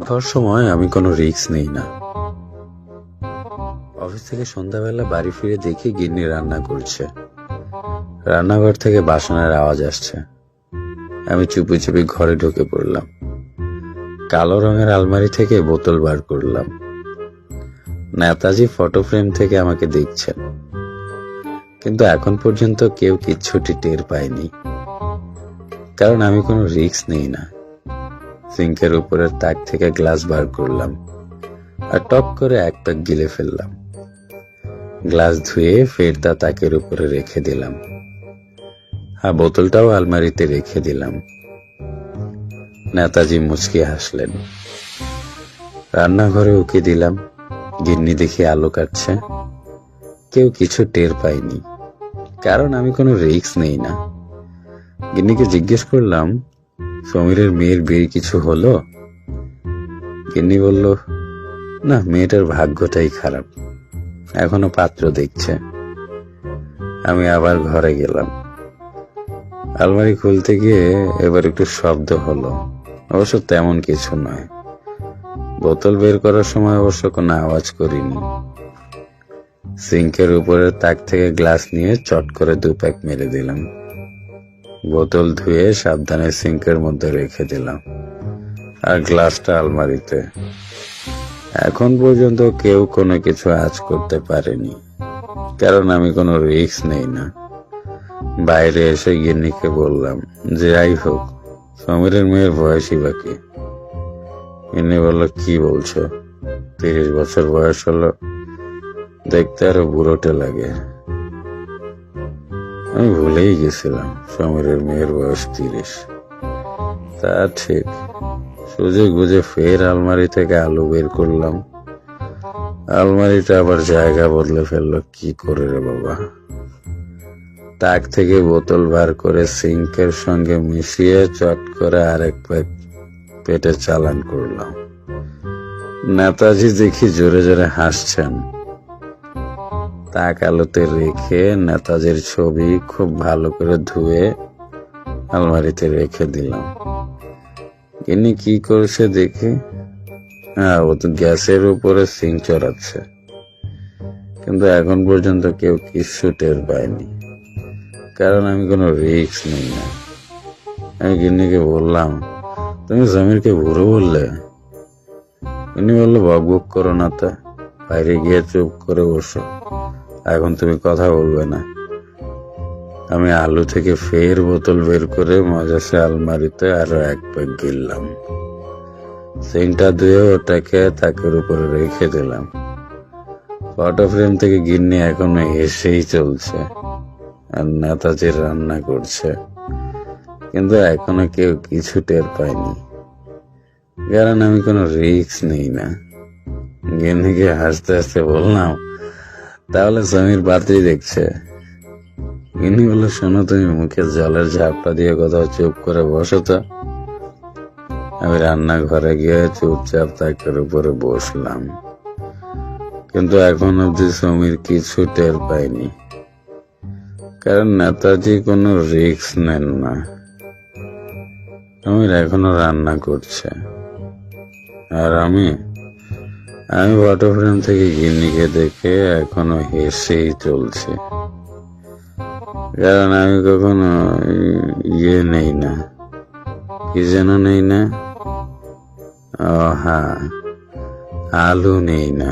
খাওয়ার সময় আমি কোনো রিস্ক নেই না। অফিস থেকে সন্ধ্যাবেলা বাড়ি ফিরে দেখি গিন্নি রান্না করছে। রান্নাঘর থেকে বাসনের আওয়াজ আসছে। আমি চুপি চুপি ঘরে ঢুকে পড়লাম। কালো রঙের আলমারি থেকে বোতল বার করলাম। নেতাজি ফটো ফ্রেম থেকে আমাকে দেখছেন, কিন্তু এখন পর্যন্ত কেউ কিচ্ছুটি টের পায়নি, কারণ আমি কোনো রিস্ক নেই না। সিঙ্কের উপরের তাক থেকে গ্লাস বার করলাম আর টপ করে এক প্যাক গিলে ফেললাম। গ্লাস ধুয়ে ফের তা তাকের উপরে রেখে দিলাম। বোতলটাও আলমারিতে রেখে দিলাম। নেতাজি মুচকি হাসলেন। রান্নাঘরে উকি দিলাম। গিন্নি দেখি আলো কাটছে। কেউ কিছু টের পায়নি, কারণ আমি কোনো রিস্ক নেই না। গিন্নিকে জিজ্ঞেস করলাম, সমীরের মেয়ের বিয়ে কিছু হলো? গিন্নি বলল, না, মেয়েটার ভাগ্যটাই খারাপ, এখনো পাত্র দেখছে। আমি আবার ঘরে গেলাম। আলমারি খুলতে গিয়ে এবার একটু শব্দ হলো, অবশ্য তেমন কিছু নয়। বোতল বের করার সময় অবশ্য কোনো আওয়াজ করিনি। সিঙ্কের উপরের তাক থেকে গ্লাস নিয়ে চট করে 2 প্যাক মেরে দিলাম। বোতল ধুয়ে সাবধানে সিঙ্কের মধ্যে রেখে দিলাম, আর গ্লাসটা আলমারিতে। এখন পর্যন্ত কেউ কোনো কিছু আঁচ করতে পারেনি, কারণ আমি কোনো রিস্ক নেই না। বাইরে এসে গিন্নিকে বললাম, যে যাই হোক, সমীরের মেয়ের বয়সই বাকি। গিন্নি বলল, কি বলছো? 30 বছর বয়স হলো, দেখতে আরো বুড়োটে লাগে। আমি ভুলেই গেছিলাম সমীরের মেয়ের বয়স 30। তা ঠিক। সুজে গুজে ফের আলমারি থেকে আলু বের করলাম। আলমারিটা আবার জায়গা বদলে ফেললো কি করে রে বাবা। তাক থেকে বোতল বার করে সিঙ্কের সঙ্গে মিশিয়ে চট করে আরেক প্যাক পেটে চালান করলাম। নেতাজি দেখি জোরে জোরে হাসছেন। তাক আলোতে রেখে নেতাজির ছবি খুব ভালো করে ধুয়ে আলমারিতে রেখে দিলাম। ইনি কি করছে দেখি। ও তো গ্যাসের উপরে সিং চড়াচ্ছে, কিন্তু এখন পর্যন্ত কেউ কিছু টের পায়নি, কারণ আমি কোনো রিস্ক নেই না। আমি গিন্নিকে বললাম, তুমি জমিরকে বুড়ো বললে? ইনি বললো, বক বক করো না, তা বাইরে গিয়ে চুপ করে বসো, এখন তুমি কথা বলবে না। আমি আলু থেকে ফের বোতল বের করে মজাসে আলমারিতে আরো 1 প্যাক গিললাম। সিংটা ধুয়ে ওটাকে তাকের উপরে রেখে দিলাম। ফটো ফ্রেম থেকে গিন্নি এখনো হেসেই চলছে, আর নেতাজি রান্না করছে, কিন্তু এখনো কেউ কিছু টের পায়নি, কারণ আমি কোনো রিস্ক নেই না। গিন্নিকে হাসতে হাসতে বললাম, তাহলে সমীর পাত্রী দেখছে? গিন্নি বলল, শোনো, তুমি মুখে জলের ঝাপটা দিয়ে কোথাও চুপ করে বসো তো। আমি রান্নাঘরে গিয়ে চুপচাপ তাকের উপরে বসলাম, কিন্তু এখন অব্দি সমীর কিছু টের পায়নি, কারণ নেতাজি কোনো রিস্ক নেন না। সমীর এখনো রান্না করছে, আর আমি ফটো ফ্রেম থেকে গিন্নিকে দেখে এখনো হেসেই চলছে, কারণ আমি কখনো নেই না। কি যেন নেই না? ও হ্যাঁ, আলু নেই না।